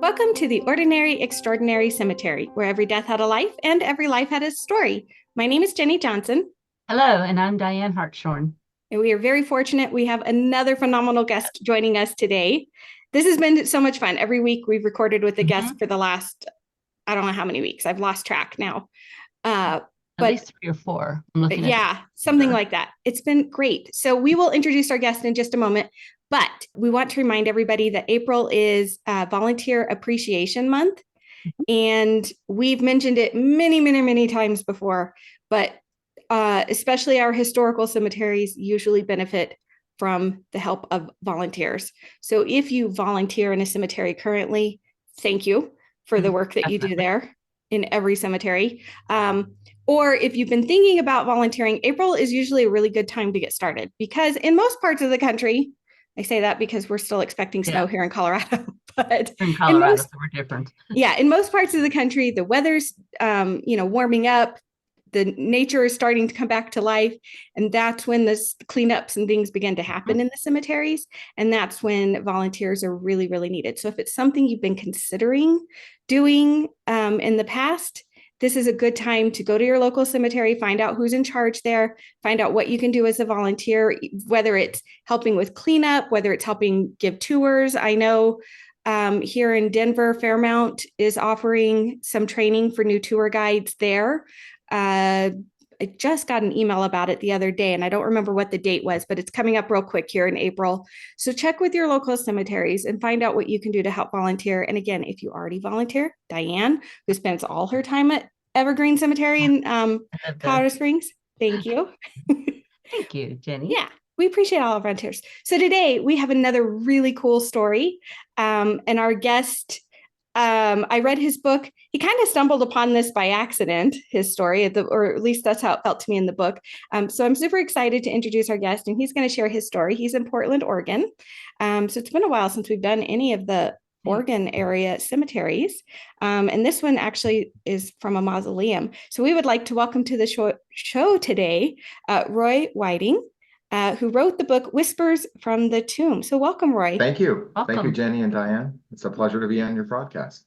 Welcome to the Ordinary Extraordinary Cemetery, where every death had a life and every life had a story. My name is Jenny Johnson. Hello, and I'm Diane Hartshorn. And we are very fortunate. We have another phenomenal guest joining us today. This has been so much fun. Every week we've recorded with a guest for the last, I don't know how many weeks. I've lost track now. At least 3 or 4. I'm looking yeah, something like that. It's been great. So we will introduce our guest in just a moment, but we want to remind everybody that April is Volunteer Appreciation Month. And we've mentioned it many, many, many times before, but especially our historical cemeteries usually benefit from the help of volunteers. So if you volunteer in a cemetery currently, thank you for the work that you do there in every cemetery. Or if you've been thinking about volunteering, April is usually a really good time to get started because in most parts of the country, I say that because we're still expecting snow here in Colorado, but in Colorado, so we're different. Yeah, in most parts of the country, the weather's warming up, the nature is starting to come back to life, and that's when the cleanups and things begin to happen in the cemeteries, and that's when volunteers are really, really needed. So if it's something you've been considering doing in the past, this is a good time to go to your local cemetery, find out who's in charge there, find out what you can do as a volunteer, whether it's helping with cleanup, whether it's helping give tours. I know here in Denver, Fairmount is offering some training for new tour guides there. I just got an email about it the other day, and I don't remember what the date was, but it's coming up real quick here in April. So check with your local cemeteries and find out what you can do to help volunteer. And again, if you already volunteer, Diane, who spends all her time at Evergreen Cemetery in Colorado Springs, thank you. Thank you, Jenny. Yeah. We appreciate all our volunteers. So today we have another really cool story. And our guest, I read his book. He kind of stumbled upon this by accident, his story, or at least that's how it felt to me in the book. So I'm super excited to introduce our guest, and he's going to share his story. He's in Portland, Oregon. So it's been a while since we've done any of the Oregon area cemeteries. And this one actually is from a mausoleum. So we would like to welcome to the show today, Roy Whiting, who wrote the book Whispers from the Tomb. So welcome, Roy. Thank you. Welcome. Thank you, Jenny and Diane. It's a pleasure to be on your broadcast.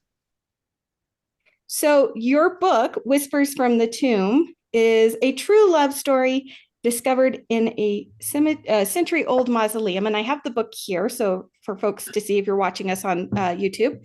So your book, Whispers from the Tomb, is a true love story discovered in a century-old mausoleum. And I have the book here, so for folks to see if you're watching us on YouTube.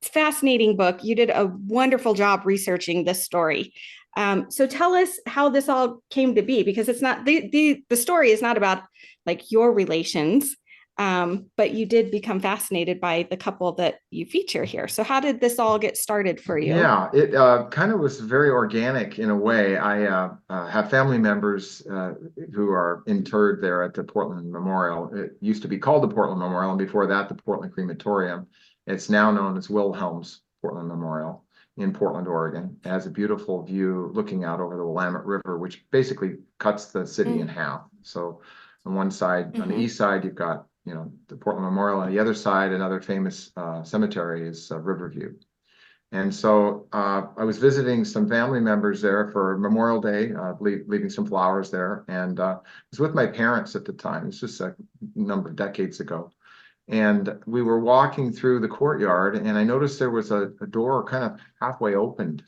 Fascinating book. You did a wonderful job researching this story. So tell us how this all came to be, because it's not the story is not about like your relations, but you did become fascinated by the couple that you feature here. So how did this all get started for you? Yeah, it kind of was very organic in a way. I have family members who are interred there at the Portland Memorial. It used to be called the Portland Memorial, and before that, the Portland Crematorium. It's now known as Wilhelm's Portland Memorial in Portland, Oregon. It has a beautiful view looking out over the Willamette River, which basically cuts the city in half. So on one side, on the east side, you've got the Portland Memorial. On the other side, another famous cemetery is Riverview. And so I was visiting some family members there for Memorial Day, leaving some flowers there. And I was with my parents at the time. It's just a number of decades ago. And we were walking through the courtyard, and I noticed there was a door kind of halfway opened.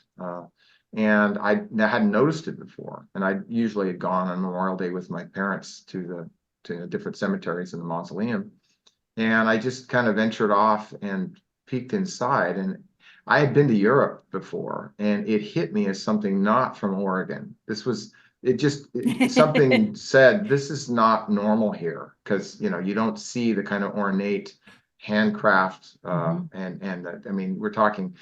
And I hadn't noticed it before. And I usually had gone on Memorial Day with my parents to different cemeteries in the mausoleum. And I just kind of ventured off and peeked inside. And I had been to Europe before, and it hit me as something not from Oregon. Something said, this is not normal here, because, you don't see the kind of ornate handcraft. I mean, we're talking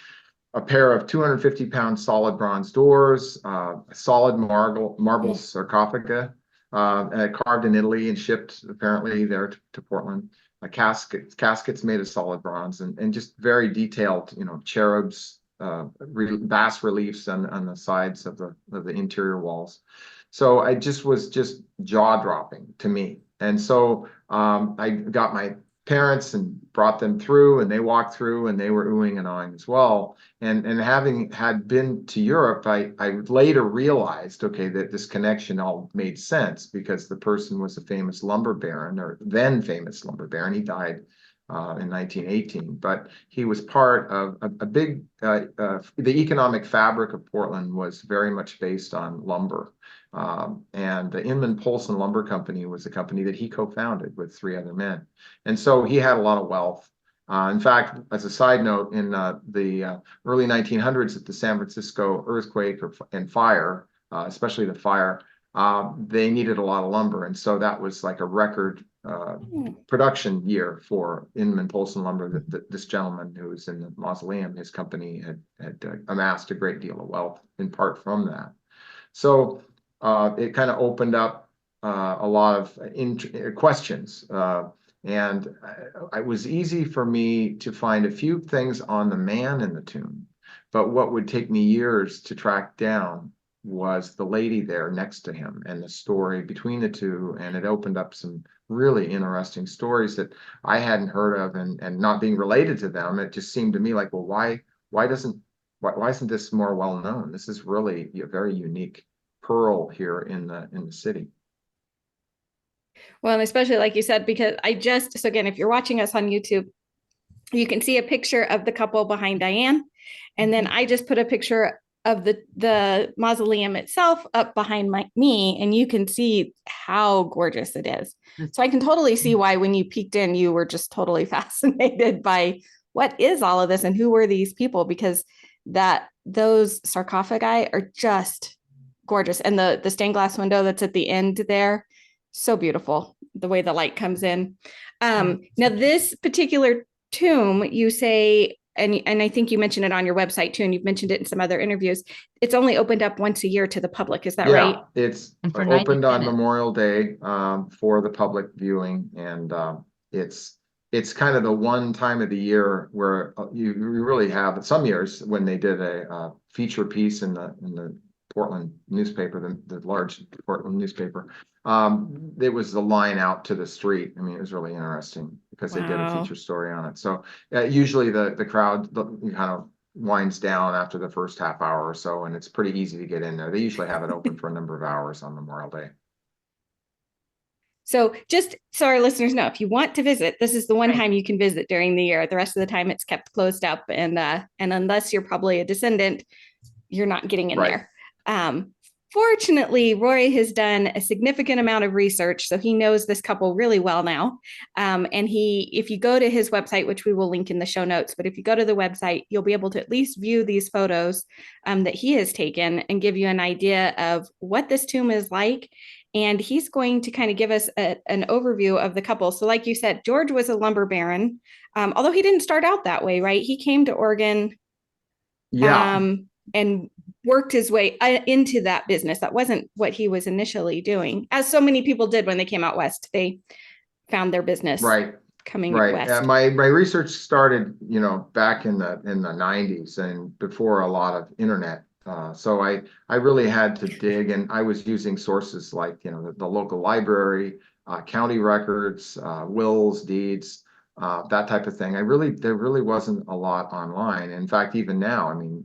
a pair of 250-pound solid bronze doors, a solid marble sarcophagi, carved in Italy and shipped apparently there to Portland. Caskets made of solid bronze, and just very detailed, cherubs, bas reliefs on the sides of the interior walls. So I was jaw-dropping to me. And so I got my parents and brought them through, and they walked through, and they were oohing and ahhing as well. And having had been to Europe, I later realized, okay, that this connection all made sense, because the person was a famous lumber baron, or then famous lumber baron. He died in 1918. But he was part of a big, the economic fabric of Portland was very much based on lumber. And the Inman Polson Lumber Company was a company that he co-founded with 3 other men. And so he had a lot of wealth. In fact, as a side note, in the early 1900s at the San Francisco earthquake and fire, especially the fire, they needed a lot of lumber. And so that was like a record production year for Inman Polson Lumber. This gentleman who was in the Mausoleum, his company had amassed a great deal of wealth in part from that. So it kind of opened up a lot of questions. And it was easy for me to find a few things on the man in the tomb, but what would take me years to track down was the lady there next to him and the story between the two. And it opened up some really interesting stories that I hadn't heard of, and not being related to them. It just seemed to me like, well, why isn't this more well known? This is really a very unique pearl here in the city. Well, and especially like you said, because so again, if you're watching us on YouTube, you can see a picture of the couple behind Dianne. And then I just put a picture of the mausoleum itself up behind me, and you can see how gorgeous it is. So I can totally see why when you peeked in, you were just totally fascinated by what is all of this and who were these people, because those sarcophagi are just gorgeous. And the stained glass window that's at the end there, so beautiful, the way the light comes in. Now this particular tomb, you say, and I think you mentioned it on your website too, and you've mentioned it in some other interviews, it's only opened up once a year to the public. Is that right? Yeah, it's opened on Memorial Day for the public viewing. And it's kind of the one time of the year where you really have, some years when they did a feature piece in the Portland newspaper, the large Portland newspaper, it was the line out to the street. I mean, it was really interesting because they did a feature story on it. So usually the crowd kind of winds down after the first half hour or so, and it's pretty easy to get in there. They usually have it open for a number of hours on Memorial Day. So just so our listeners know, if you want to visit, this is the one time you can visit during the year. The rest of the time it's kept closed up, and unless you're probably a descendant, you're not getting in there. Fortunately, Roy has done a significant amount of research, so he knows this couple really well now. And if you go to his website, which we will link in the show notes, but if you go to the website, you'll be able to at least view these photos that he has taken and give you an idea of what this tomb is like. And he's going to kind of give us an overview of the couple. So like you said, George was a lumber baron, although he didn't start out that way, right? He came to Oregon. Yeah. And worked his way into that business. That wasn't what he was initially doing, as so many people did when they came out west. They found their business coming west. My research started, back in the 90s and before a lot of internet. So I really had to dig, and I was using sources like the local library, county records, wills, deeds, that type of thing. There really wasn't a lot online. In fact, even now, I mean,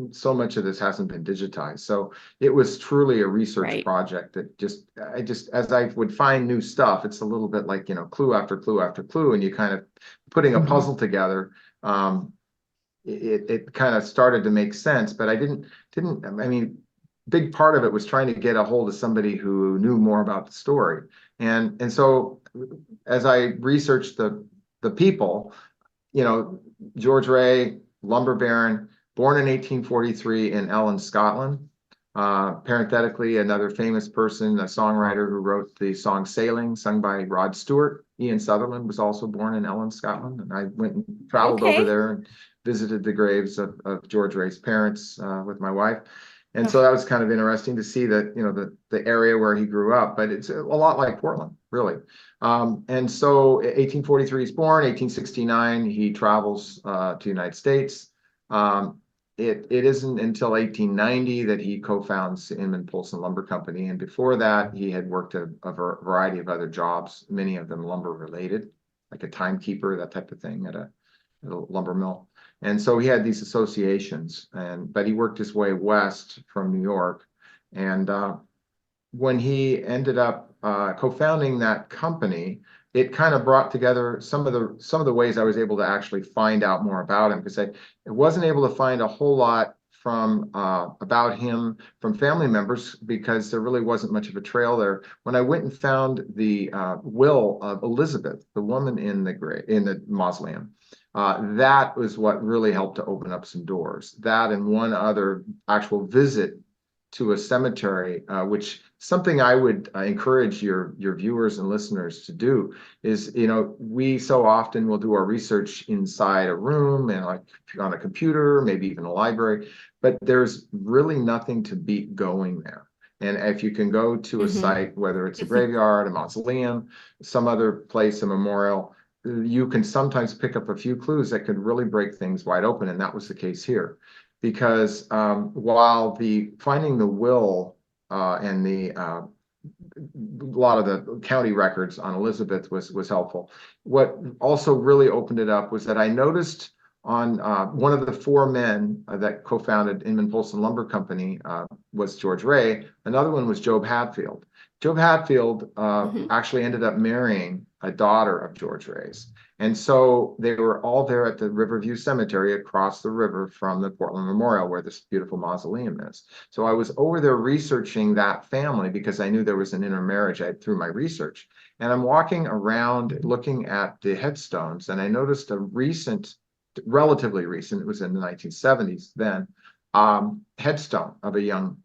so much of this hasn't been digitized. So it was truly a research project that I as I would find new stuff, it's a little bit like, clue after clue after clue, and you kind of putting a puzzle together. It kind of started to make sense, but I mean, big part of it was trying to get a hold of somebody who knew more about the story. And so as I researched the people, George Rae, lumber baron, born in 1843 in Ellon, Scotland. Parenthetically, another famous person, a songwriter who wrote the song Sailing, sung by Rod Stewart. Ian Sutherland was also born in Ellon, Scotland. And I went and traveled over there and visited the graves of George Rae's parents with my wife. And so that was kind of interesting to see that, the area where he grew up, but it's a lot like Portland, really. And so 1843 he's born, 1869 he travels to the United States. It isn't until 1890 that he co-founds Inman Polson Lumber Company. And before that, he had worked a variety of other jobs, many of them lumber related, like a timekeeper, that type of thing at a lumber mill. And so he had these associations, but he worked his way west from New York. And when he ended up co-founding that company, it kind of brought together some of the ways I was able to actually find out more about him, because I wasn't able to find a whole lot from about him from family members, because there really wasn't much of a trail there. When I went and found the will of Elizabeth, the woman in the mausoleum, that was what really helped to open up some doors. That and one other actual visit to a cemetery, which something I would encourage your viewers and listeners to do is, we so often will do our research inside a room and like on a computer, maybe even a library, but there's really nothing to beat going there. And if you can go to a site, whether it's a graveyard, a mausoleum, some other place, a memorial, you can sometimes pick up a few clues that could really break things wide open. And that was the case here. Because while finding the will and a lot of the county records on Elizabeth was helpful, what also really opened it up was that I noticed on one of the four men that co-founded Inman Polson Lumber Company was George Rae. Another one was Job Hatfield. Job Hatfield actually ended up marrying a daughter of George Rae's. And so they were all there at the Riverview Cemetery across the river from the Portland Memorial, where this beautiful mausoleum is. So I was over there researching that family because I knew there was an intermarriage through my research. And I'm walking around looking at the headstones, and I noticed relatively recent, it was in the 1970s then, headstone of a young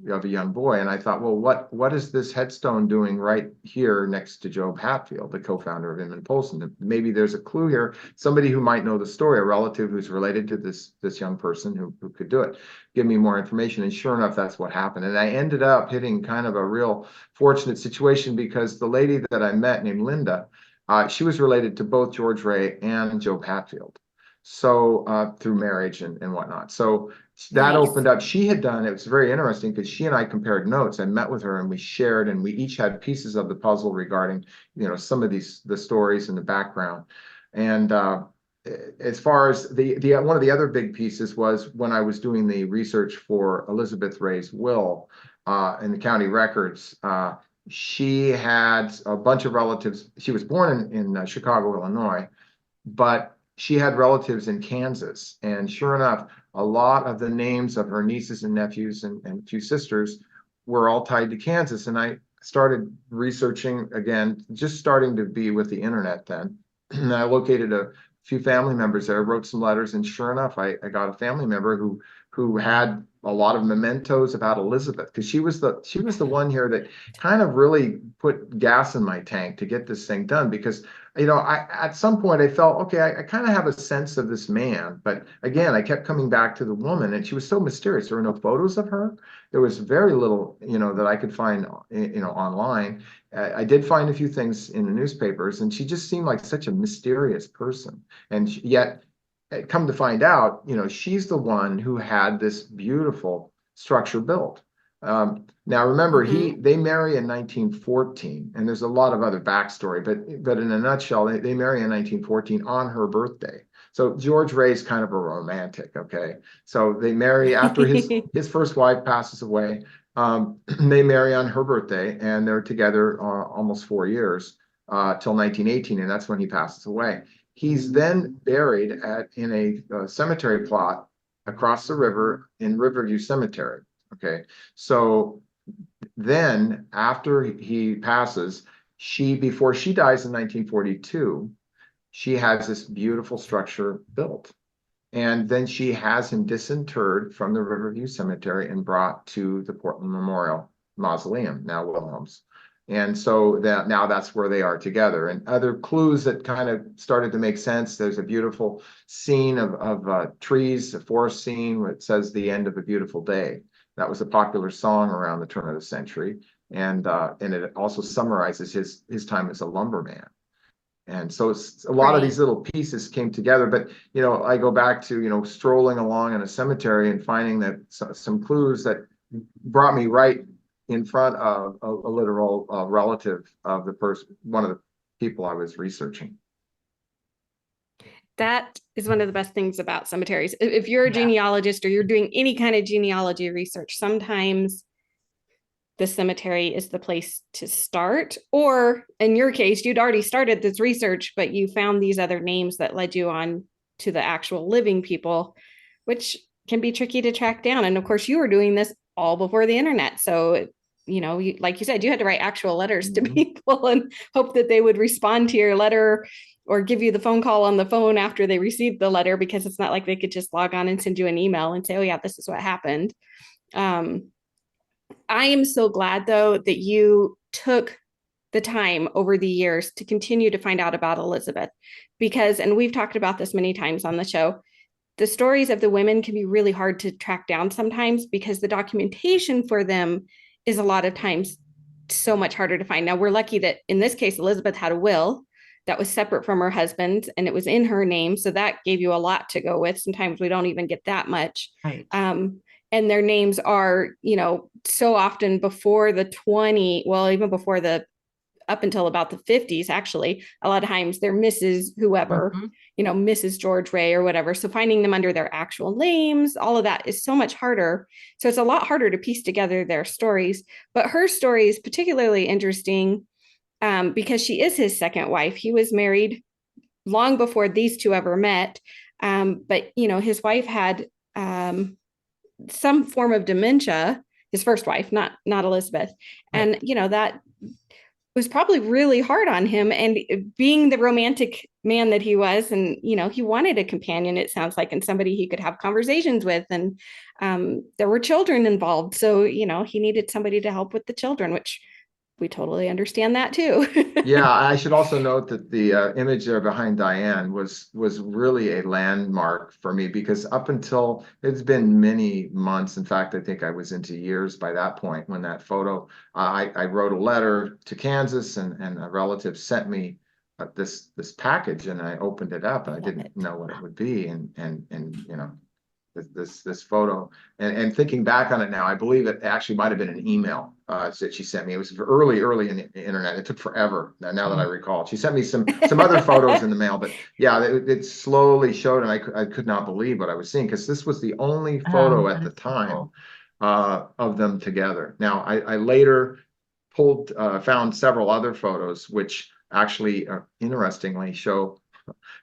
boy. And I thought, well, what is this headstone doing right here next to Job Hatfield, the co-founder of Inman Polson? Maybe there's a clue here, somebody who might know the story, a relative who's related to this young person who could do it. Give me more information. And sure enough, that's what happened. And I ended up hitting kind of a real fortunate situation, because the lady that I met named Linda, she was related to both George Rae and Job Hatfield. So through marriage and whatnot. So that opened up. She had done, it was very interesting because she and I compared notes. I met with her and we shared, and we each had pieces of the puzzle regarding, some of the stories and the background. And as far as one of the other big pieces was when I was doing the research for Elizabeth Rae's will in the county records. She had a bunch of relatives. She was born in Chicago, Illinois, but she had relatives in Kansas. And sure enough, a lot of the names of her nieces and nephews and few sisters were all tied to Kansas. And I started researching again, just starting to be with the internet then. And I located a few family members there, wrote some letters, and sure enough, I got a family member who had a lot of mementos about Elizabeth, because she was the one here that kind of really put gas in my tank to get this thing done. Because I at some point I felt, okay, I kind of have a sense of this man, but again, I kept coming back to the woman, and she was so mysterious. There were no photos of her. There was very little, that I could find, online. I did find a few things in the newspapers, and she just seemed like such a mysterious person. And yet, come to find out, she's the one who had this beautiful structure built. Now remember, they marry in 1914, and there's a lot of other backstory, but in a nutshell, they marry in 1914 on her birthday. So George Rae's kind of a romantic, okay? So they marry after his first wife passes away. They marry on her birthday, and they're together almost 4 years till 1918, and that's when he passes away. He's then buried in a cemetery plot across the river in Riverview Cemetery. Okay, so then after he passes, before she dies in 1942, she has this beautiful structure built. And then she has him disinterred from the Riverview Cemetery and brought to the Portland Memorial Mausoleum, now Wilhelm's. And so now that's where they are together. And other clues that kind of started to make sense. There's a beautiful scene of trees, a forest scene where it says "the end of a beautiful day." That was a popular song around the turn of the century. And it also summarizes his time as a lumberman. And so a lot of these little pieces came together. But, I go back to, strolling along in a cemetery and finding that some clues that brought me right in front of a literal relative of one of the people I was researching. That is one of the best things about cemeteries. If you're a genealogist or you're doing any kind of genealogy research, sometimes the cemetery is the place to start. Or in your case, you'd already started this research, but you found these other names that led you on to the actual living people, which can be tricky to track down. And of course, you were doing this all before the internet. So, like you said, you had to write actual letters to people and hope that they would respond to your letter or give you the phone call on the phone after they received the letter, because it's not like they could just log on and send you an email and say, oh yeah, this is what happened. I am so glad, though, that you took the time over the years to continue to find out about Elizabeth, because, and we've talked about this many times on the show, the stories of the women can be really hard to track down sometimes because the documentation for them is a lot of times so much harder to find. Now, we're lucky that in this case, Elizabeth had a will that was separate from her husband's and it was in her name. So that gave you a lot to go with. Sometimes we don't even get that much. Right. And their names are, so often before the even before up until about the 50s, actually, a lot of times they're Mrs. whoever, Mrs. George Rae or whatever. So finding them under their actual names, all of that is so much harder. So it's a lot harder to piece together their stories. But her story is particularly interesting because she is his second wife. He was married long before these two ever met. But, his wife had some form of dementia, his first wife, not Elizabeth. And, that was probably really hard on him. And being the romantic man that he was, and, he wanted a companion, it sounds like, and somebody he could have conversations with. And there were children involved. So, he needed somebody to help with the children, which we totally understand that too. Yeah, I should also note that the image there behind Dianne was really a landmark for me, because up until it's been many months. In fact, I think I was into years by that point when that photo. I wrote a letter to Kansas, and a relative sent me this package, and I opened it up, and I didn't know what it would be, and this photo, and thinking back on it now, I believe it actually might have been an email that she sent me. It was early in the internet. It took forever. Now that I recall, she sent me some other photos in the mail, but yeah, it slowly showed, and I could not believe what I was seeing, because this was the only photo at the time of them together. Now I later found several other photos, which actually interestingly show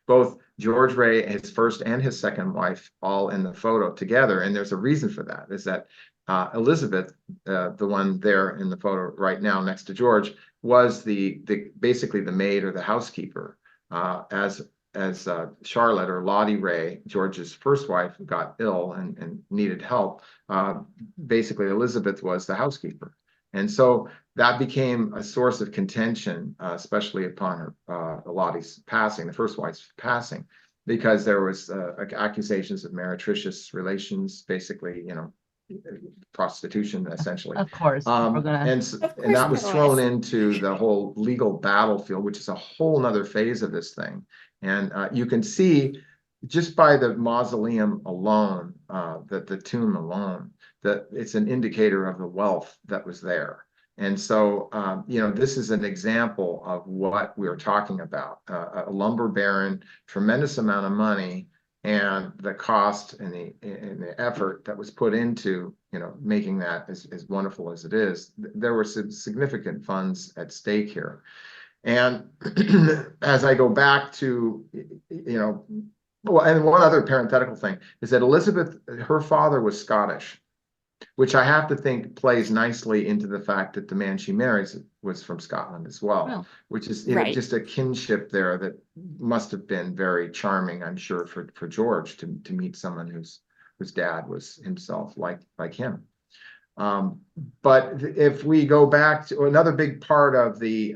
both George Rae, his first and his second wife, all in the photo together. And there's a reason for that, is that Elizabeth, the one there in the photo right now next to George, was basically the maid or the housekeeper, as Charlotte or Lottie Rae, George's first wife, got ill and needed help. Basically, Elizabeth was the housekeeper. And so that became a source of contention, especially upon Lottie's passing, the first wife's passing, because there was accusations of meretricious relations, basically, prostitution, essentially. Of course. And that was thrown into the whole legal battlefield, which is a whole nother phase of this thing. And you can see just by the mausoleum alone, that the tomb alone, that it's an indicator of the wealth that was there. And so, this is an example of what we were talking about, a lumber baron, tremendous amount of money, and the cost and the effort that was put into, making that as wonderful as it is. There were some significant funds at stake here. And as I go back to, well, and one other parenthetical thing is that Elizabeth, her father was Scottish, which I have to think plays nicely into the fact that the man she marries was from Scotland as well, which is just a kinship there that must have been very charming, I'm sure, for George to meet someone whose dad was himself like him. But if we go back to another big part of the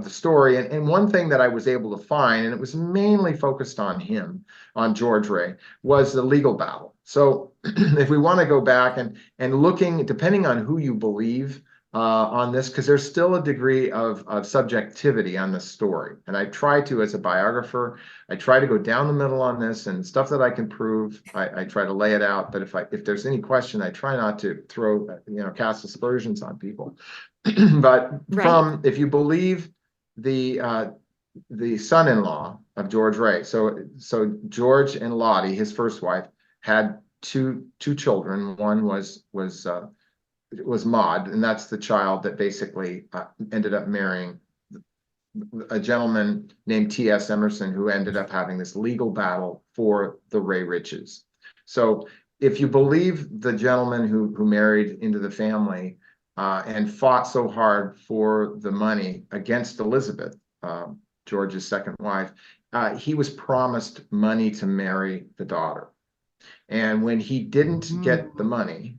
story, and one thing that I was able to find, and it was mainly focused on him, on George Rae, was the legal battle. So if we want to go back and looking, depending on who you believe on this, because there's still a degree of subjectivity on the story. And I try to, as a biographer, I try to go down the middle on this, and stuff that I can prove, I try to lay it out. But if there's any question, I try not to throw, cast aspersions on people. But if you believe the son-in-law of George Rae, so George and Lottie, his first wife, had two children. One was was Maud, and that's the child that basically ended up marrying a gentleman named T.S. Emerson, who ended up having this legal battle for the Rae riches. So if you believe the gentleman who married into the family and fought so hard for the money against Elizabeth, George's second wife, he was promised money to marry the daughter. And when he didn't get the money,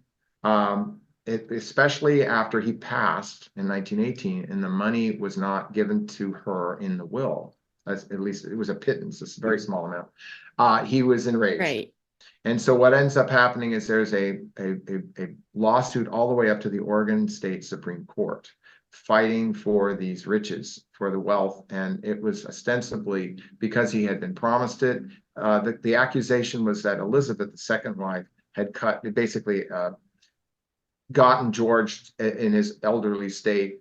especially after he passed in 1918, and the money was not given to her in the will, at least it was a pittance, a very small amount, he was enraged. Right. And so what ends up happening is there's a lawsuit all the way up to the Oregon State Supreme Court fighting for these riches, for the wealth. And it was ostensibly because he had been promised it. The accusation was that Elizabeth, the second wife, had basically gotten George in his elderly state,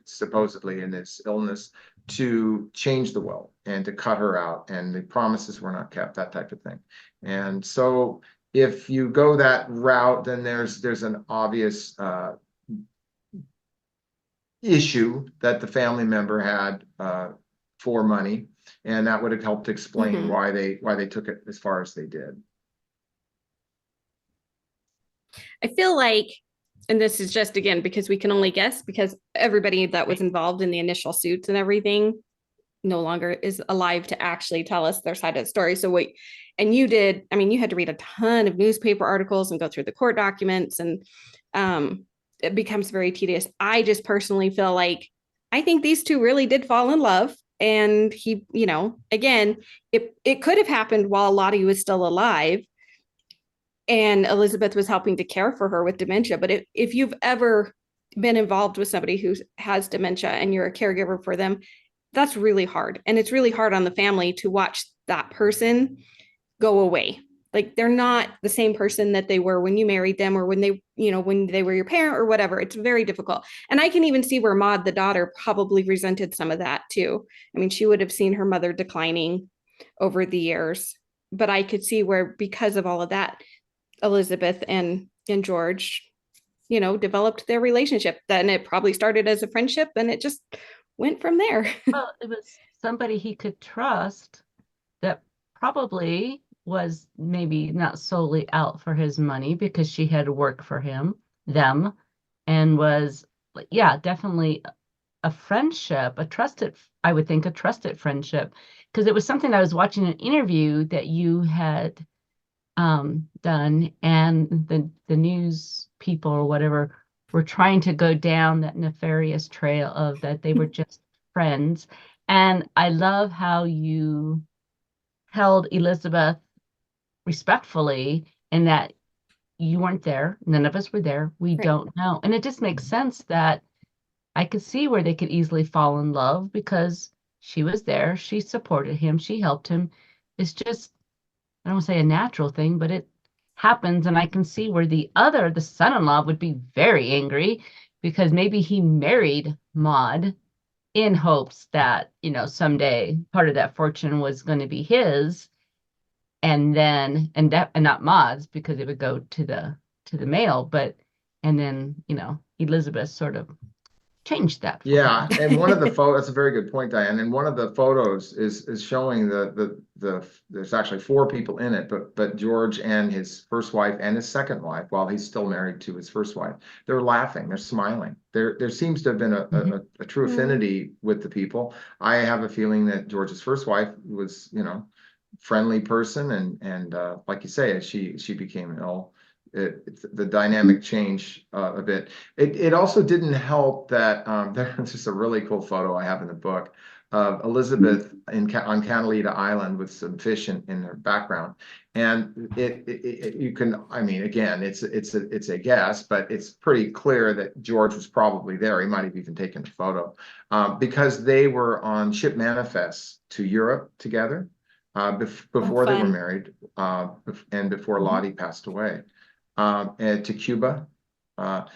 supposedly in his illness, to change the will and to cut her out, and the promises were not kept, that type of thing. And so if you go that route, then there's an obvious issue that the family member had for money, and that would have helped explain why they took it as far as they did. I feel like, and this is just, again, because we can only guess, because everybody that was involved in the initial suits and everything no longer is alive to actually tell us their side of the story. So and you did, I mean, you had to read a ton of newspaper articles and go through the court documents, and it becomes very tedious. I just personally feel like, I think these two really did fall in love. And he, again, it could have happened while Lottie was still alive and Elizabeth was helping to care for her with dementia. But if you've ever been involved with somebody who has dementia and you're a caregiver for them, that's really hard. And it's really hard on the family to watch that person go away. Like, they're not the same person that they were when you married them, or when they were your parent or whatever. It's very difficult. And I can even see where Maud, the daughter, probably resented some of that too. I mean, she would have seen her mother declining over the years, but I could see where, because of all of that, Elizabeth and George, developed their relationship. Then it probably started as a friendship and it just went from there. Well, it was somebody he could trust that probably was maybe not solely out for his money, because she had to work for them, and was, yeah, definitely a friendship, I would think a trusted friendship, because it was something I was watching an interview that you had done, and the news people or whatever were trying to go down that nefarious trail of that they were just friends. And I love how you held Elizabeth respectfully, and that you weren't there, none of us were there, we don't know. And it just makes sense that I could see where they could easily fall in love, because she was there, she supported him, she helped him. It's just, I don't want to say a natural thing, but it happens. And I can see where the son-in-law would be very angry, because maybe he married Maud in hopes that, someday part of that fortune was going to be his, and then, and not Maud's, because it would go to the male, and then, Elizabeth sort of changed that. Yeah, and one of the photos, that's a very good point, Diane. And one of the photos is showing there's actually 4 people in it, but George and his first wife and his second wife, while he's still married to his first wife, they're laughing, they're smiling. There seems to have been a true affinity with the people. I have a feeling that George's first wife was, friendly person, and like you say, as she became ill, the dynamic change a bit. It also didn't help that there's just a really cool photo I have in the book of Elizabeth on Catalina Island with some fish in their background, and you can, I mean, again, it's a guess, but it's pretty clear that George was probably there. He might have even taken the photo because they were on ship manifests to Europe together before they were married, and before Lottie passed away. And to Cuba.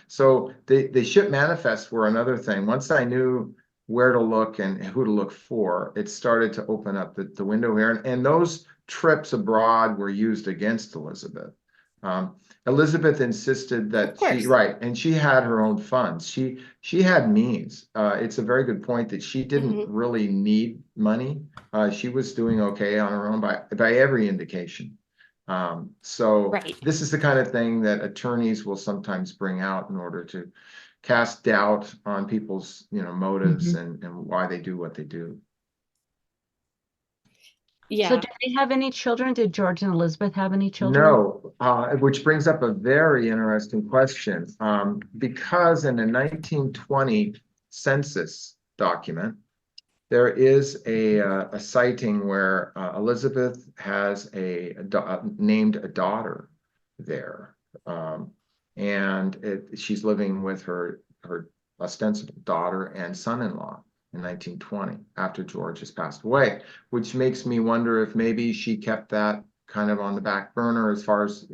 So the ship manifests were another thing. Once I knew where to look and who to look for, it started to open up the window here. And those trips abroad were used against Elizabeth. Elizabeth insisted that right, and she had her own funds. She had means. It's a very good point that she didn't really need money. She was doing okay on her own by every indication. So this is the kind of thing that attorneys will sometimes bring out in order to cast doubt on people's, motives and why they do what they do. So did they have any children? Did George and Elizabeth have any children? No, which brings up a very interesting question. Because in the 1920 census document, there is a citing where Elizabeth has named a daughter there. And she's living with her ostensible daughter and son-in-law in 1920 after George has passed away, which makes me wonder if maybe she kept that kind of on the back burner as far as,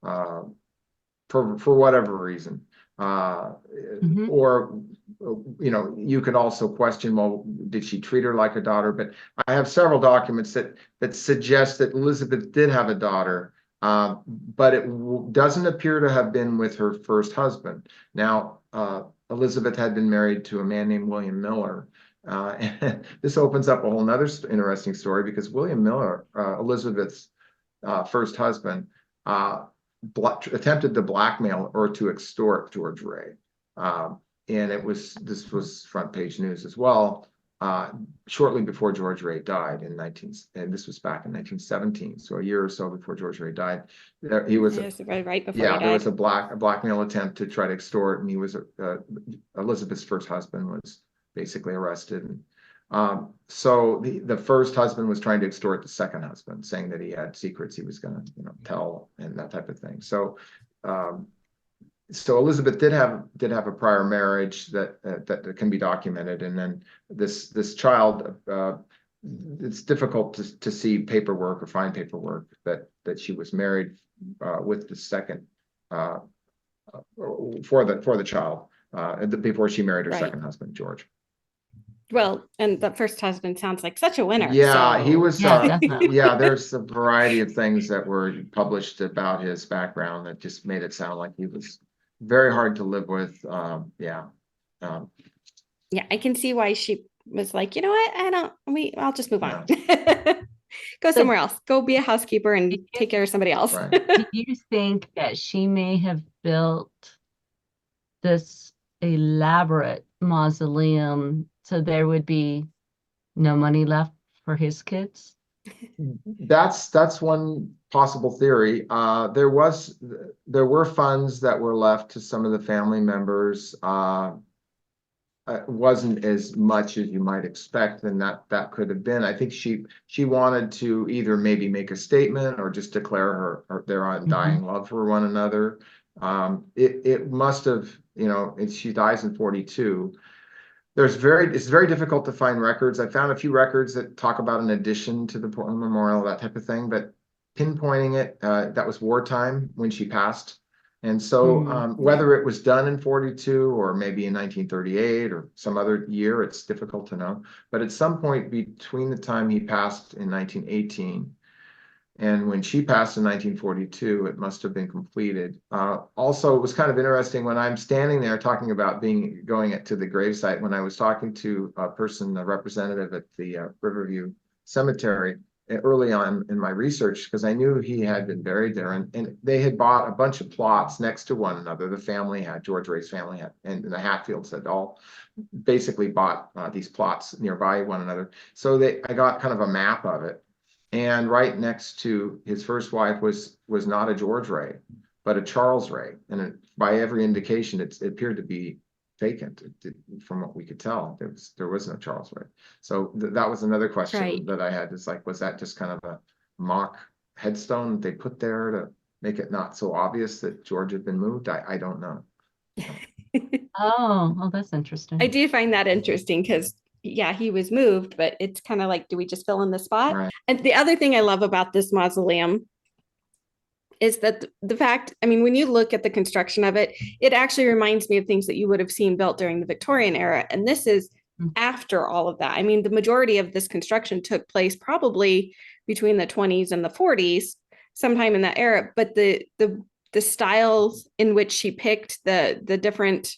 for whatever reason. Or, you could also question, well, did she treat her like a daughter? But I have several documents that suggest that Elizabeth did have a daughter, but it doesn't appear to have been with her first husband. Now, Elizabeth had been married to a man named William Miller. And this opens up a whole nother interesting story because William Miller, Elizabeth's first husband, attempted to blackmail or to extort George Rae. And this was front page news as well. Shortly before George Rae died and this was back in 1917, so a year or so before George Rae died, he was right before there was a blackmail attempt to try to extort, and he was Elizabeth's first husband was basically arrested. And so the first husband was trying to extort the second husband, saying that he had secrets he was going to tell and that type of thing. So Elizabeth did have a prior marriage that can be documented, and then this child, it's difficult to see paperwork or find paperwork that she was married with the second for the child before she married her second husband, George. Well, and the first husband sounds like such a winner. Yeah, so. he was. Definitely. Yeah, there's a variety of things that were published about his background that just made it sound like he was very hard to live with. Yeah, I can see why she was like, you know what? I'll just move on. Go somewhere else. Go be a housekeeper and take care of somebody else. Right. Do you think that she may have built this elaborate mausoleum so there would be no money left for his kids? That's one possible theory. There were funds that were left to some of the family members. It wasn't as much as you might expect, and that could have been. I think she wanted to either maybe make a statement or just declare their undying love for one another. It must have, she dies in 42. It's very difficult to find records. I found a few records that talk about an addition to the Portland Memorial, that type of thing, but pinpointing it, that was wartime when she passed. And so whether it was done in 42 or maybe in 1938 or some other year, it's difficult to know. But at some point between the time he passed in 1918 and when she passed in 1942, it must have been completed. Also, it was kind of interesting when I'm standing there talking about going to the gravesite, when I was talking to a representative at the Riverview Cemetery early on in my research, because I knew he had been buried there, and they had bought a bunch of plots next to one another. George Rae's family had, and the Hatfields had all basically bought these plots nearby one another. So I got kind of a map of it. And right next to his first wife was not a George Rae, but a Charles Rae. And by every indication, it appeared to be vacant. From what we could tell, there was no Charles Rae. So that was another question that I had. Is like, was that just kind of a mock headstone that they put there to make it not so obvious that George had been moved? I don't know. Oh, that's interesting. I do find that interesting because he was moved, but it's kind of like, do we just fill in the spot? Right. And the other thing I love about this mausoleum is that the fact, when you look at the construction of it, it actually reminds me of things that you would have seen built during the Victorian era. And this is after all of that. The majority of this construction took place probably between the 20s and the 40s. sometime in that era. But the styles in which she picked, the different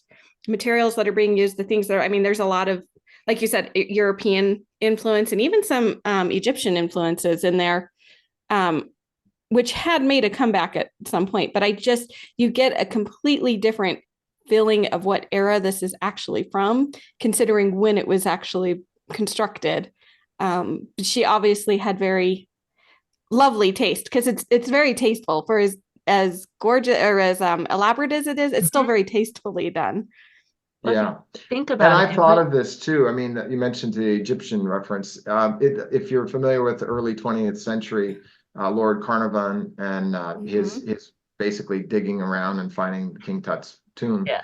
materials that are being used, the things that are, I mean, there's a lot of, like you said, European influence and even some Egyptian influences in there, which had made a comeback at some point. But you get a completely different feeling of what era this is actually from, considering when it was actually constructed. She obviously had very lovely taste, because it's very tasteful for as gorgeous or as elaborate as it is. It's still very tastefully done. Well, Yeah. think And about I it. thought of this too. I mean, you mentioned the Egyptian reference. If you're familiar with the early 20th century, Lord Carnarvon and his basically digging around and finding King Tut's tomb. Yeah.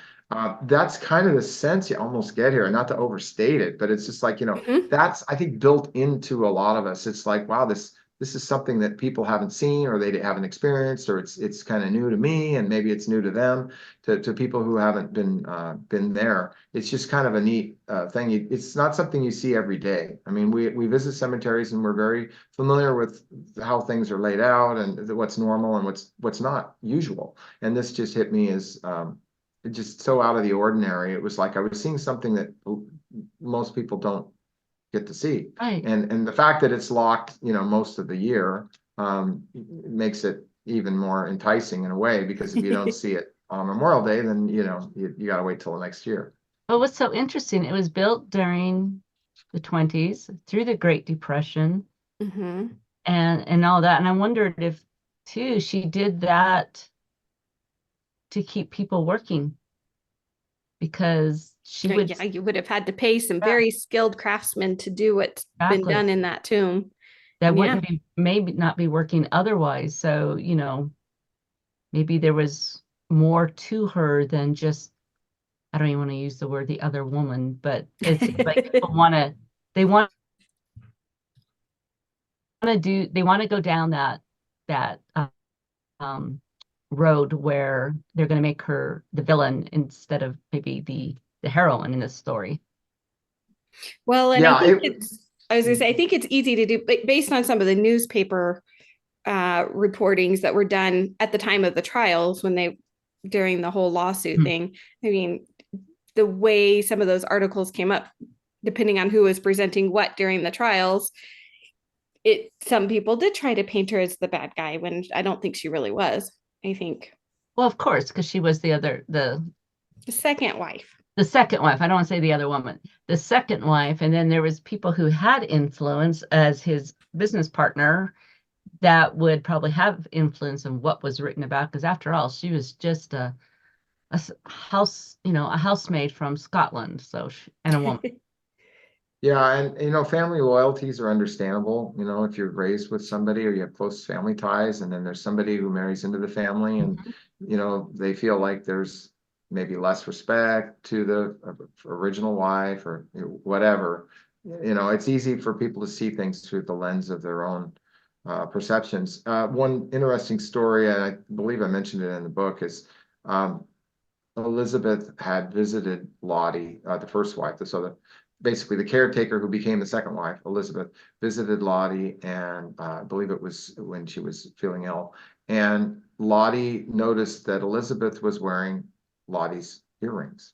That's kind of the sense you almost get here, not to overstate it, but it's just like, Mhm. that's, I think, built into a lot of us. It's like, wow, this is something that people haven't seen or they haven't experienced, or it's kind of new to me, and maybe it's new to them, to people who haven't been there. It's just kind of a neat thing. It's not something you see every day. I mean, we visit cemeteries and we're very familiar with how things are laid out and what's normal and what's not usual. And this just hit me as just so out of the ordinary. It was like I was seeing something that most people don't get to see. Right. And the fact that it's locked, most of the year, makes it even more enticing in a way, because if you don't see it on Memorial Day, then you got to wait till the next year. But what's so interesting, it was built during the 20s through the Great Depression Mhm. and all that. And I wondered if too she did that to keep people working, because she would, Yeah, you would have had to pay some yeah, very skilled craftsmen to do what's been exactly, done in that tomb. that Yeah. wouldn't be, maybe not be working otherwise. So, maybe there was more to her than just, I don't even want to use the word the other woman, but it seems like people they want they want to go down that um, road where they're going to make her the villain instead of maybe the heroine in this story. Well, and I Yeah, think I was gonna say, I think it's easy to do, but based on some of the newspaper reportings that were done at the time of the trials, during the whole lawsuit thing. I mean, the way some of those articles came up, depending on who was presenting what during the trials, some people did try to paint her as the bad guy when I don't think she really was. I think Well, of course, because she was the second wife. the second wife. I don't want to say the other woman, the second wife. And then there was people who had influence as his business partner that would probably have influence in what was written about. Because after all, she was just a house, a housemaid from Scotland. So and a woman. yeah, and family loyalties are understandable. If you're raised with somebody or you have close family ties, and then there's somebody who marries into the family, and Mhm. they feel like there's maybe less respect to the original wife or whatever. It's easy for people to see things through the lens of their own perceptions. One interesting story, and I believe I mentioned it in the book, is Elizabeth had visited Lottie, the first wife, basically the caretaker who became the second wife. Elizabeth visited Lottie, and I believe it was when she was feeling ill. And Lottie noticed that Elizabeth was wearing Lottie's earrings,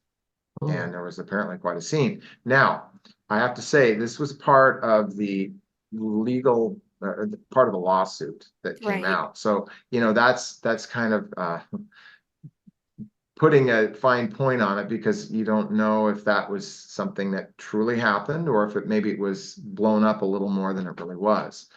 and Oh, there was apparently quite a scene. Now, I have to say, this was part of the legal, part of the lawsuit that came Right. out. So, that's kind of putting a fine point on it, because you don't know if that was something that truly happened, or if maybe it was blown up a little more than it really was.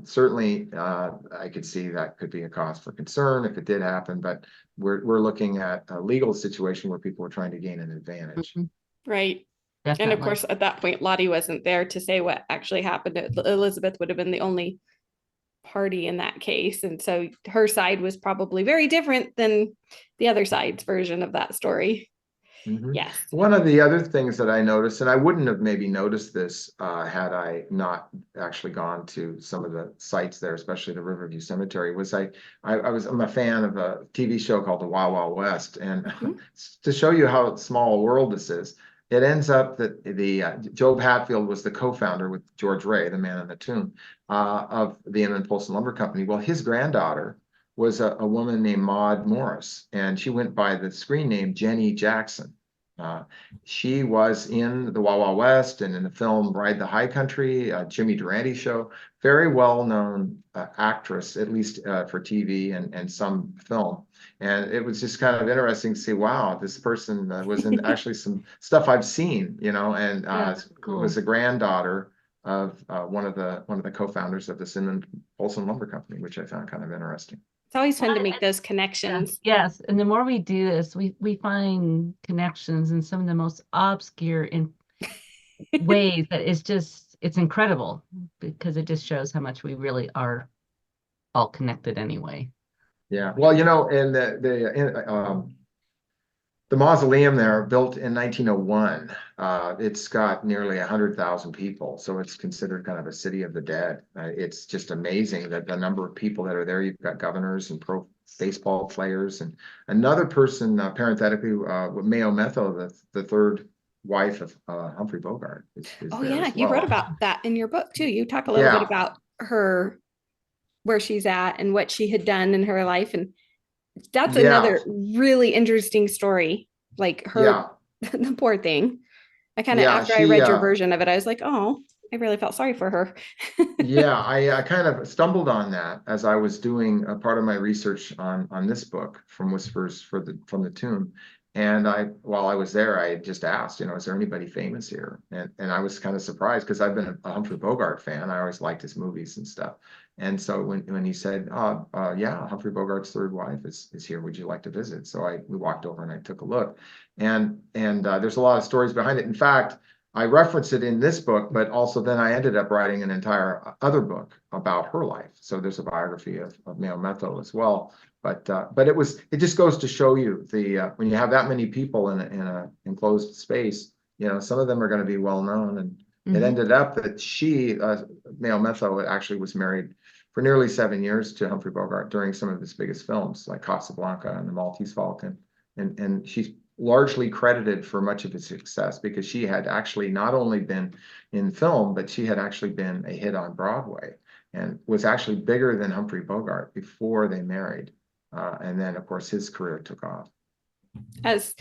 Certainly, I could see that could be a cause for concern if it did happen, but we're looking at a legal situation where people are trying to gain an advantage. mhm, Right. And of definitely. course, at that point, Lottie wasn't there to say what actually happened. Elizabeth would have been the only party in that case. And so her side was probably very different than the other side's version of that story. Mhm. Yes. One of the other things that I noticed, and I wouldn't have maybe noticed this had I not actually gone to some of the sites there, especially the Riverview Cemetery, was I'm a fan of a TV show called The Wild Wild West, and Mhm. to show you how small a world this is, it ends up that the Job Hatfield was the co-founder with George Rae, the man in the tomb, of the Inman Polson Lumber Company. Well, his granddaughter was a woman named Maud Morris, and she went by the screen name Jennie Jackson. She was in the Wild Wild West and in the film Ride the High Country, Jimmy Durante show. Very well-known actress, at least for TV and some film. And it was just kind of interesting to see, wow, this person was in actually some stuff I've seen, you know, and cool. was a granddaughter of one of the co-founders of the Inman Polson Lumber Company, which I found kind of interesting. It's always fun to make those connections. Yes, and the more we do this, we find connections in some of the most obscure in ways that it's incredible, because it just shows how much we really are all connected anyway. Yeah, well, you know, and the mausoleum there, built in 1901, it's got nearly 100,000 people, so it's considered kind of a city of the dead. It's just amazing that the number of people that are there. You've got governors and pro baseball players, and another person, parenthetically, Mayo Metho, the third wife of Humphrey Bogart, is Oh there yeah, as you well. wrote about that in your book too. You talk a little bit about her, where she's at and what she had done in her life, and that's another really interesting story. Like her, the poor thing. I kind of, after I read your version of it, I was like, oh, I really felt sorry for her. Yeah, I kind of stumbled on that as I was doing a part of my research on this book, From Whispers from the Tomb. And while I was there, I just asked, you know, is there anybody famous here? And I was kind of surprised, because I've been a Humphrey Bogart fan. I always liked his movies and stuff. And so when he said, yeah, Humphrey Bogart's third wife is here, would you like to visit? So we walked over and I took a look. And there's a lot of stories behind it. In fact, I reference it in this book, but also then I ended up writing an entire other book about her life. So there's a biography of Mayo Metho as well. But it just goes to show you when you have that many people in a enclosed space, you know, some of them are going to be well known. And it ended up that Mayo Metho, actually was married for nearly 7 years to Humphrey Bogart during some of his biggest films, like Casablanca and The Maltese Falcon. And she's largely credited for much of his success because she had actually not only been in film, but she had actually been a hit on Broadway and was actually bigger than Humphrey Bogart before they married. And then, of course, his career took off. As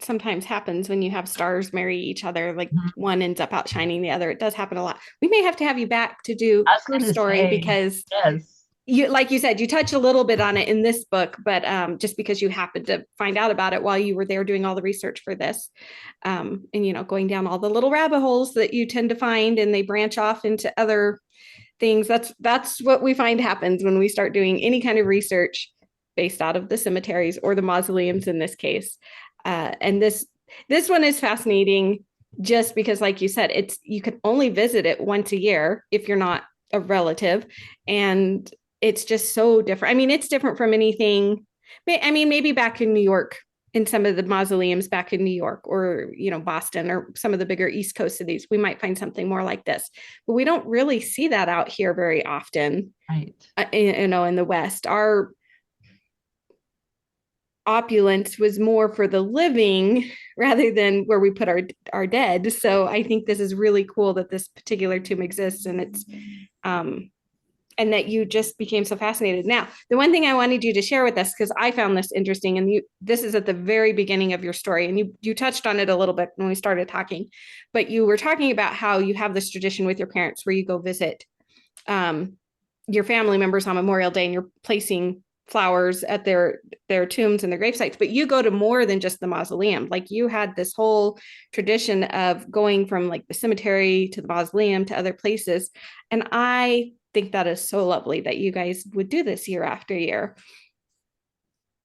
sometimes happens when you have stars marry each other, like one ends up outshining the other. It does happen a lot. We may have to have you back to do her story because you, like you said, you touch a little bit on it in this book, but just because you happened to find out about it while you were there doing all the research for this, and you know, going down all the little rabbit holes that you tend to find, and they branch off into other things. That's what we find happens when we start doing any kind of research based out of the cemeteries or the mausoleums in this case. And this one is fascinating just because, like you said, you can only visit it once a year if you're not a relative, and it's just so different. I mean, it's different from anything. I mean, maybe back in New York, in some of the mausoleums back in New York, or, you know, Boston, or some of the bigger East Coast cities, we might find something more like this, but we don't really see that out here very often. Right. You know, in the West, our opulence was more for the living rather than where we put our dead. So I think this is really cool that this particular tomb exists, and it's and that you just became so fascinated. Now, the one thing I wanted you to share with us, because I found this interesting, and this is at the very beginning of your story, and you touched on it a little bit when we started talking, but you were talking about how you have this tradition with your parents where you go visit your family members on Memorial Day, and you're placing flowers at their tombs and their grave sites, but you go to more than just the mausoleum. Like, you had this whole tradition of going from like the cemetery to the mausoleum to other places. And I think that is so lovely that you guys would do this year after year.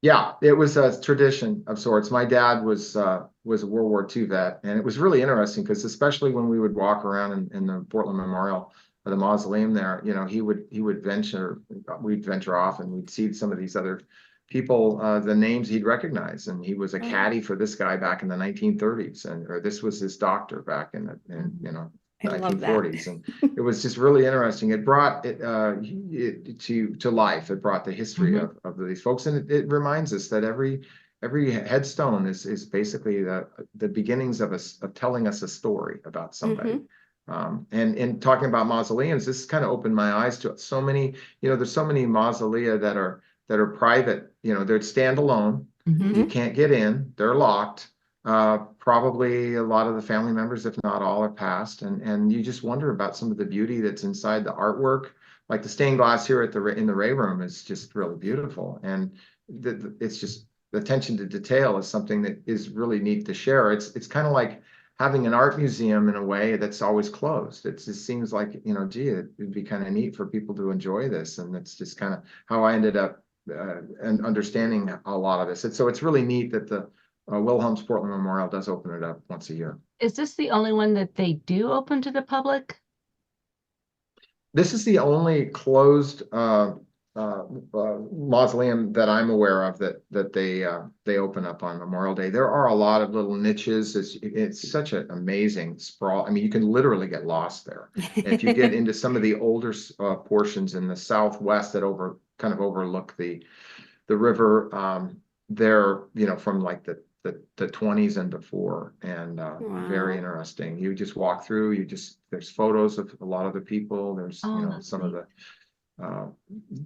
Yeah, it was a tradition of sorts. My dad was a World War II vet, and it was really interesting because, especially when we would walk around in the Portland Memorial, the mausoleum there, you know, we'd venture off, and we'd see some of these other people, the names he'd recognize, and he was a caddy for this guy back in the 1930s, or this was his doctor back in you know, 1940s, and it was just really interesting. It brought it to life. It brought the history of these folks, and it reminds us that every every headstone is basically the beginnings of telling us a story about somebody. And in talking about mausoleums, this kind of opened my eyes to so many, there's so many mausolea that are private, they're standalone. You can't get in, they're locked. Probably a lot of the family members, if not all, are passed. And you just wonder about some of the beauty that's inside the artwork. Like the stained glass here in the Rae Room is just really beautiful. And it's just the attention to detail is something that is really neat to share. It's kind of like having an art museum in a way that's always closed. It just seems like, gee, it'd be kind of neat for people to enjoy this. And that's just kind of how I ended up and understanding a lot of this. And so it's really neat that the Wilhelm's Portland Memorial does open it up once a year. Is this the only one that they do open to the public? This is the only closed mausoleum that I'm aware of that they open up on Memorial Day. There are a lot of little niches. It's such an amazing sprawl. I mean, you can literally get lost there. If you get into some of the older portions in the southwest that kind of overlook the river, they're from like the 20s and before, and Wow. very interesting. You just walk through, there's photos of a lot of the people. There's some of the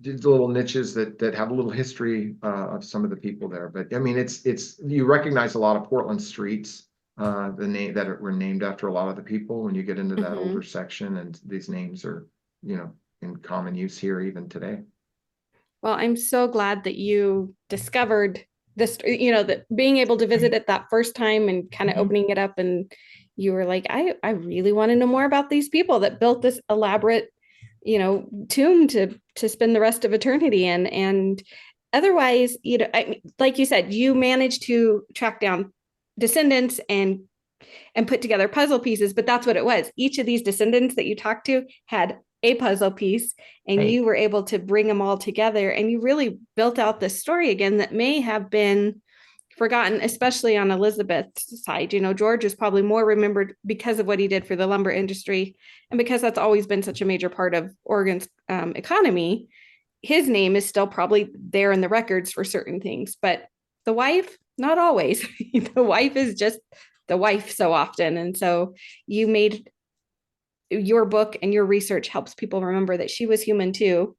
little niches that have a little history of some of the people there. But I mean, it's you recognize a lot of Portland streets that were named after a lot of the people when you get into that older section, and these names are in common use here even today. Well, I'm so glad that you discovered this, that being able to visit it that first time and kind of opening it up, and you were like, I really want to know more about these people that built this elaborate, tomb to spend the rest of eternity in. And otherwise, like you said, you managed to track down descendants and put together puzzle pieces, but that's what it was. Each of these descendants that you talked to had a puzzle piece, and you were able to bring them all together, and you really built out this story again that may have been forgotten, especially on Elizabeth's side. George is probably more remembered because of what he did for the lumber industry, and because that's always been such a major part of Oregon's economy. His name is still probably there in the records for certain things, but the wife, not always. The wife is just the wife so often. And so you made your book, and your research helps people remember that she was human too,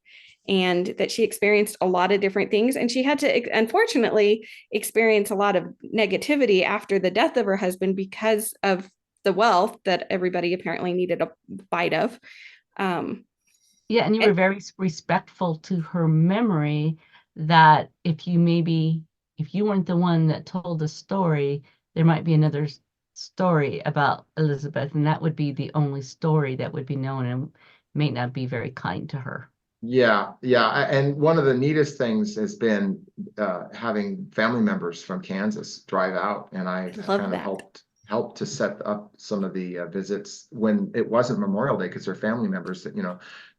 and that she experienced a lot of different things. And she had to, unfortunately, experience a lot of negativity after the death of her husband because of the wealth that everybody apparently needed a bite of. Yeah, and you were very respectful to her memory, that if you weren't the one that told the story, there might be another story about Elizabeth, and that would be the only story that would be known, and may not be very kind to her. Yeah. And one of the neatest things has been having family members from Kansas drive out, and I kind of helped to set up some of the visits when it wasn't Memorial Day, because they're family members that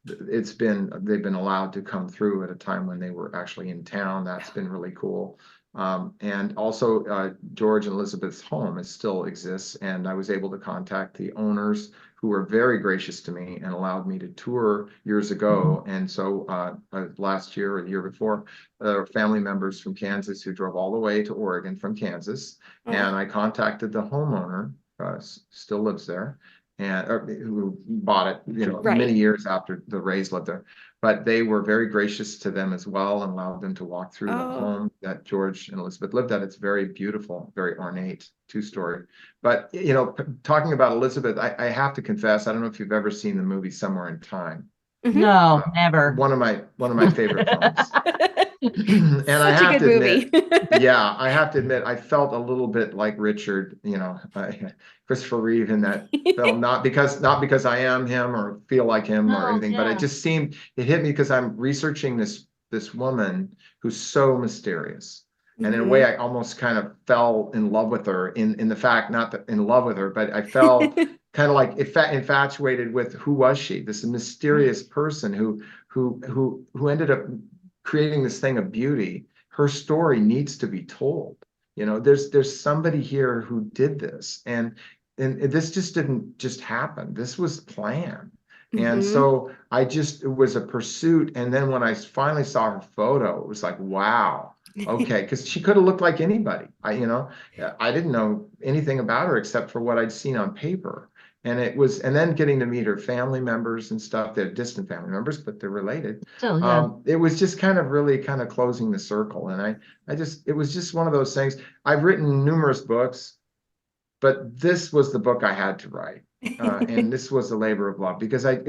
they've been allowed to come through at a time when they were actually in town. That's been really cool. And also George and Elizabeth's home still exists, and I was able to contact the owners, who were very gracious to me and allowed me to tour years ago. And so last year or the year before, family members from Kansas who drove all the way to Oregon from Kansas, and I contacted the homeowner, still lives there, and who bought it, many years after the Rays lived there. But they were very gracious to them as well, and allowed them to walk through the home that George and Elizabeth lived at. It's very beautiful, very ornate, two-story. But talking about Elizabeth, I have to confess, I don't know if you've ever seen the movie Somewhere in Time. No, never. One of my favorite films. And Such I have a good to movie. admit, I have to admit, I felt a little bit like Richard, Christopher Reeve in that film, not because I am him or feel like him or anything, but it just it hit me because I'm researching this woman who's so mysterious. And in a way, I almost kind of fell in love with her in the fact, not that in love with her, but I fell kind of like infatuated with who was she, this mysterious person who ended up creating this thing of beauty. Her story needs to be told. There's somebody here who did this, and this just didn't just happen. This was planned. And so it was a pursuit. And then when I finally saw her photo, it was like, wow. Okay, because she could have looked like anybody. I didn't know anything about her except for what I'd seen on paper. And then getting to meet her family members and stuff. They're distant family members, but they're related. Still, yeah. It was just kind of really kind of closing the circle. And it was just one of those things. I've written numerous books, but this was the book I had to write. And this was a labor of love because it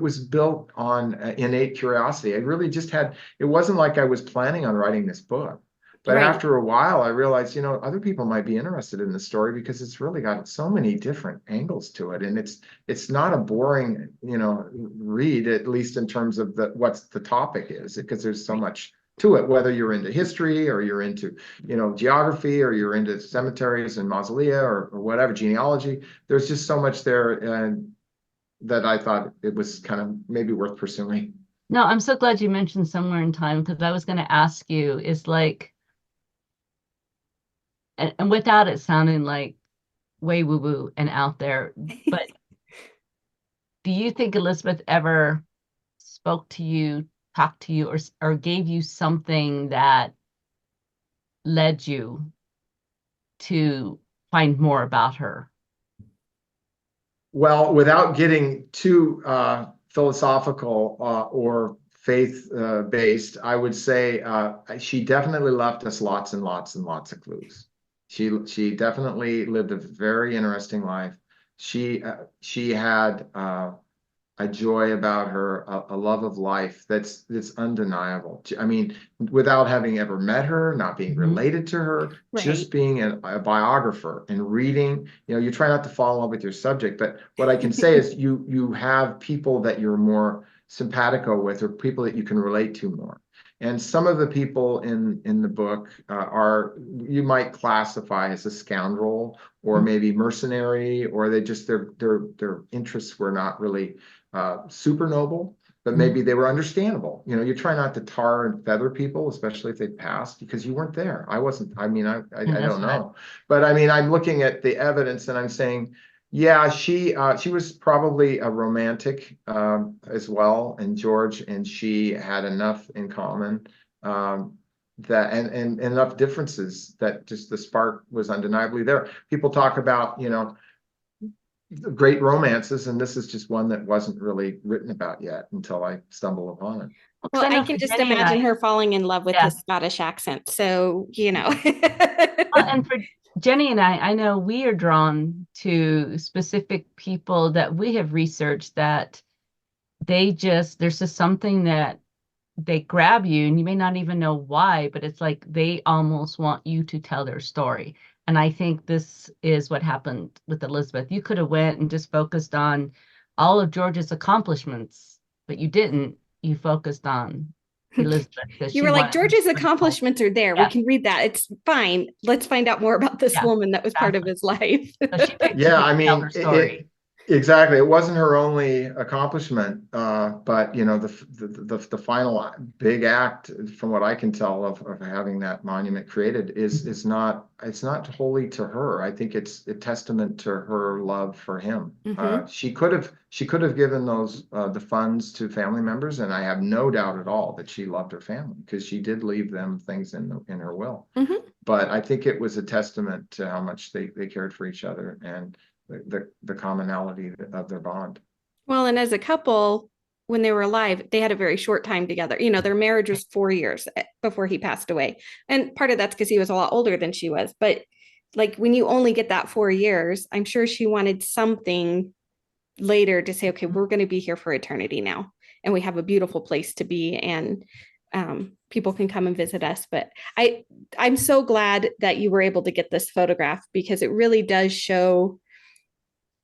was built on innate curiosity. I really just had, it wasn't like I was planning on writing this book, but Right. after a while I realized, other people might be interested in the story because it's really got so many different angles to it. And it's not a boring, read, at least in terms of what's the topic is, because there's so much to it, whether you're into history or you're into, geography, or you're into cemeteries and mausolea or whatever, genealogy. There's just so much there that I thought it was kind of maybe worth pursuing. No, I'm so glad you mentioned somewhere in time, because I was going to ask you, is like, and without it sounding like way woo-woo and out there, but do you think Elizabeth ever spoke to you, talked to you, or gave you something that led you to find more about her? Well, without getting too philosophical or faith based, I would say she definitely left us lots and lots and lots of clues. She definitely lived a very interesting life. She had a joy about her, a love of life that's undeniable. I mean, without having ever met her, not being related to her, just Right. being a biographer and reading, you try not to fall in love with your subject, but what I can say is you have people that you're more simpatico with, or people that you can relate to more. And some of the people in the book you might classify as a scoundrel or maybe mercenary, or their interests were not really super noble, but maybe they were understandable. You try not to tar and feather people, especially if they passed, because you weren't there. I wasn't. I mean, I don't know, but I mean, I'm looking at the evidence and I'm saying, yeah, she was probably a romantic as well, and George and she had enough in common that and enough differences that just the spark was undeniably there. People talk about, great romances, and this is just one that wasn't really written about yet until I stumbled upon it. Well, I I know can for just Jenny and imagine I, her falling in love with yeah. his Scottish accent. So, And for Jenny and I know we are drawn to specific people that we have researched that there's just something that they grab you, and you may not even know why, but it's like they almost want you to tell their story. And I think this is what happened with Elizabeth. You could have went and just focused on all of George's accomplishments, but you didn't. You focused on Elizabeth because you she were like, wanted her George's story told. accomplishments are there. We Yeah, can read that. It's fine. Let's find out more about this yeah, woman that was part of exactly. his life. So she picked Yeah, you to I tell mean, her story. exactly. It wasn't her only accomplishment, but the final big act, from what I can tell of having that monument created, is not, it's not wholly to her. I think it's a testament to her love for him. Mhm. She could have given those the funds to family members, and I have no doubt at all that she loved her family, because she did leave them things in her will. Mhm. But I think it was a testament to how much they cared for each other and the commonality of their bond. Well, and as a couple, when they were alive, they had a very short time together. Their marriage was 4 years before he passed away. And part of that's because he was a lot older than she was. But like when you only get that 4 years, I'm sure she wanted something later to say, okay, we're going to be here for eternity now. And we have a beautiful place to be. And people can come and visit us. But I'm so glad that you were able to get this photograph, because it really does show.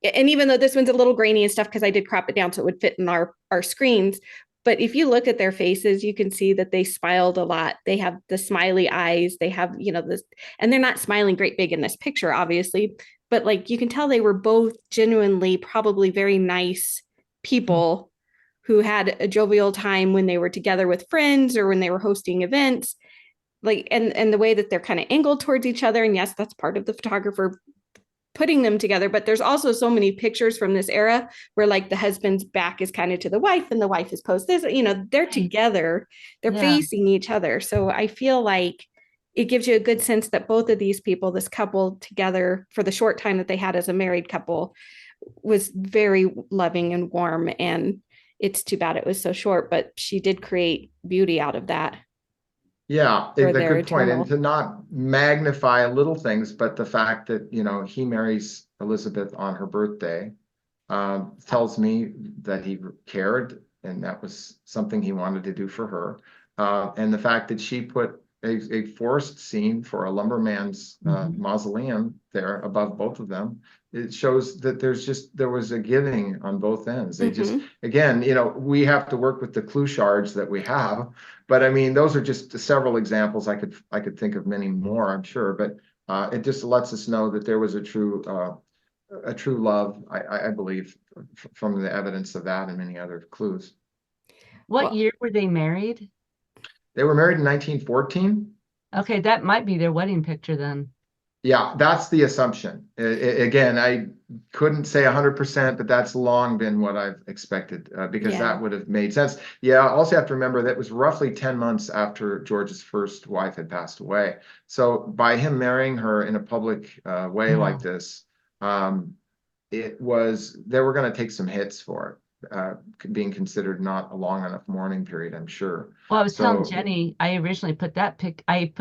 And even though this one's a little grainy and stuff, because I did crop it down so it would fit in our screens, but if you look at their faces, you can see that they smiled a lot. They have the smiley eyes. They have, this, and they're not smiling great big in this picture, obviously, but like you can tell they were both genuinely probably very nice people who had a jovial time when they were together with friends or when they were hosting events. Like, and the way that they're kind of angled towards each other. And yes, that's part of the photographer putting them together, but there's also so many pictures from this era where like the husband's back is kind of to the wife and the wife is posed this, they're together, they're Yeah. facing each other. So I feel like it gives you a good sense that both of these people, this couple together for the short time that they had as a married couple, was very loving and warm. And it's too bad it was so short, but she did create beauty out of that Yeah, for it's a their good point. And eternal. to not magnify little things, but the fact that, he marries Elizabeth on her birthday, tells me that he cared and that was something he wanted to do for her. And the fact that she put a forest scene for a lumberman's mausoleum there above both of them, it shows that there was a giving on both ends. They just, again, we have to work with the clue shards that we have, but I mean, those are just several examples. I could think of many more, I'm sure, but it just lets us know that there was a true love, I believe, from the evidence of that and many other clues. What year were they married? They were married in 1914. Okay, that might be their wedding picture then. Yeah, that's the assumption. Again, I couldn't say 100%, but that's long been what I've expected, because that would have made sense. Yeah, also have to remember that was roughly 10 months after George's first wife had passed away. So by him marrying her in a public way like this, they were going to take some hits for it, being considered not a long enough mourning period, I'm sure. Well, I was telling Jenny, I originally put I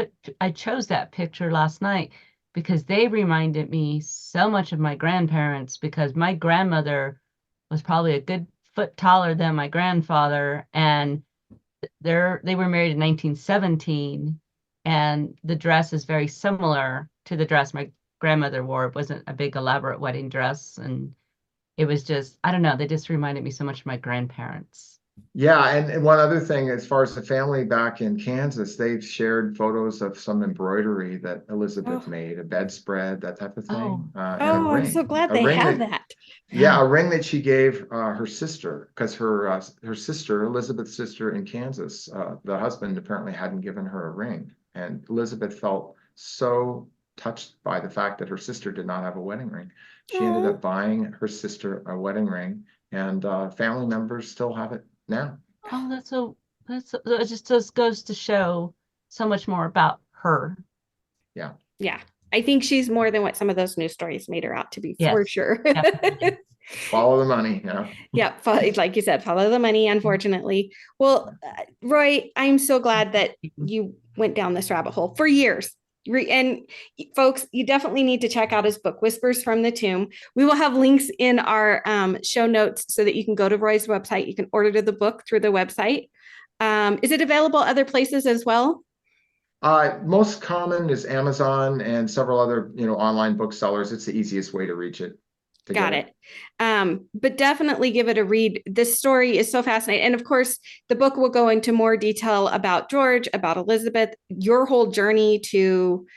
chose that picture last night because they reminded me so much of my grandparents, because my grandmother was probably a good foot taller than my grandfather, and they were married in 1917, and the dress is very similar to the dress my grandmother wore. It wasn't a big elaborate wedding dress, and it was just, I don't know, they just reminded me so much of my grandparents. Yeah, and one other thing, as far as the family back in Kansas, they've shared photos of some embroidery that Elizabeth made, a bedspread, that type of thing, and a ring. I'm so glad a they ring have that. Yeah, a ring that she gave her sister, because her sister, Elizabeth's sister in Kansas, the husband apparently hadn't given her a ring, and Elizabeth felt so touched by the fact that her sister did not have a wedding ring. She ended up buying her sister a wedding ring, and family members still have it now. Oh, that just goes to show so much more about her. Yeah. Yeah. I think she's more than what some of those news stories made her out to be, for sure. Follow the money. Yeah. Yeah. Like you said, follow the money, unfortunately. Well, Roy, I'm so glad that you went down this rabbit hole for years. And folks, you definitely need to check out his book, Whispers from the Tomb. We will have links in our show notes so that you can go to Roy's website. You can order the book through the website. Is it available other places as well? Most common is Amazon and several other, online booksellers. It's the easiest way to reach it. Got it. But definitely give it a read. This story is so fascinating. And of course, the book will go into more detail about George, about Elizabeth, your whole journey to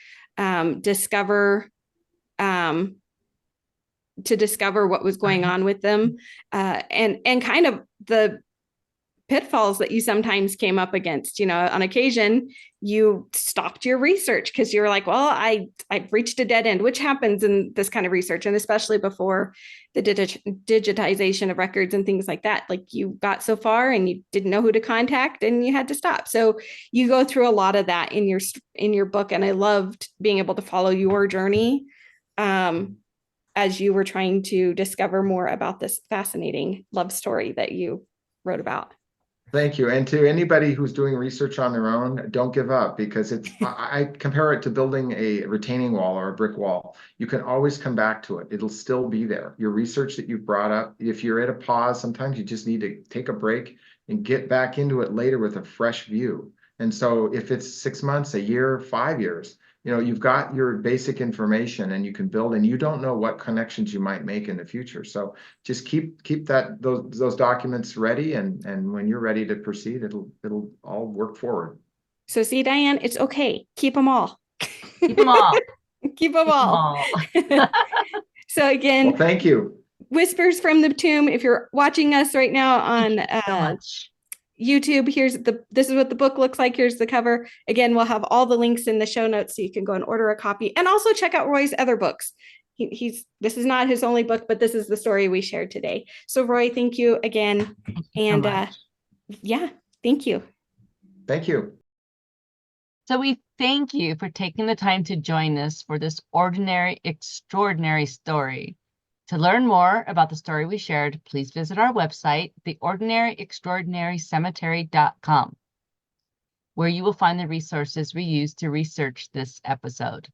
discover what was going on with them, and kind of the pitfalls that you sometimes came up against. On occasion you stopped your research because you were like, well, I've reached a dead end, which happens in this kind of research, and especially before the digitization of records and things like that. Like, you got so far and you didn't know who to contact and you had to stop. So you go through a lot of that in your book, and I loved being able to follow your journey as you were trying to discover more about this fascinating love story that you wrote about. Thank you. And to anybody who's doing research on their own, don't give up, because I compare it to building a retaining wall or a brick wall. You can always come back to it. It'll still be there. Your research that you've brought up, if you're at a pause, sometimes you just need to take a break and get back into it later with a fresh view. And so if it's 6 months, a year, 5 years, you've got your basic information and you can build, and you don't know what connections you might make in the future. So just keep those documents ready, and when you're ready to proceed, it'll all work forward. So see, Dianne, it's okay. Keep them all. Keep them all. Keep them all. So again, well, thank you. Whispers from the Tomb. If you're watching us right now on so much. YouTube, this is what the book looks like. Here's the cover. Again, we'll have all the links in the show notes so you can go and order a copy, and also check out Roy's other books. This is not his only book, but this is the story we shared today. So Roy, thank you again. Thank you so much. Yeah, thank you. Thank you. So we thank you for taking the time to join us for this ordinary, extraordinary story. To learn more about the story we shared, please visit our website, theordinaryextraordinarycemetery.com, where you will find the resources we used to research this episode.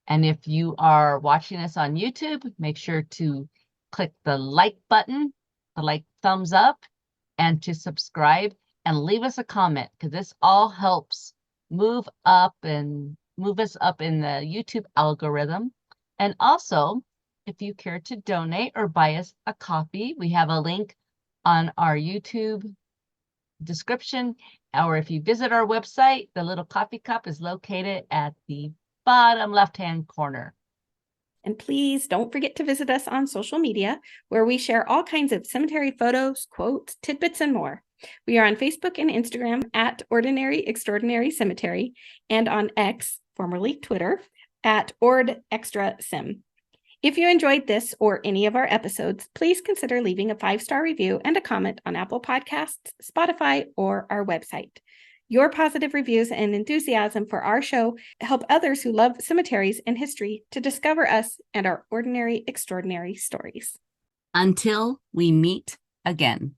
And if you are watching us on YouTube, make sure to click the like button, the like thumbs up, and to subscribe and leave us a comment, because this all helps move us up in the YouTube algorithm. And also, if you care to donate or buy us a coffee, we have a link on our YouTube description, or if you visit our website, the little coffee cup is located at the bottom left-hand corner. And please don't forget to visit us on social media, where we share all kinds of cemetery photos, quotes, tidbits, and more. We are on Facebook and Instagram at Ordinary Extraordinary Cemetery, and on X, formerly Twitter, at OrdExtraSim. If you enjoyed this or any of our episodes, please consider leaving a 5-star review and a comment on Apple Podcasts, Spotify, or our website. Your positive reviews and enthusiasm for our show help others who love cemeteries and history to discover us and our ordinary, extraordinary stories. Until we meet again.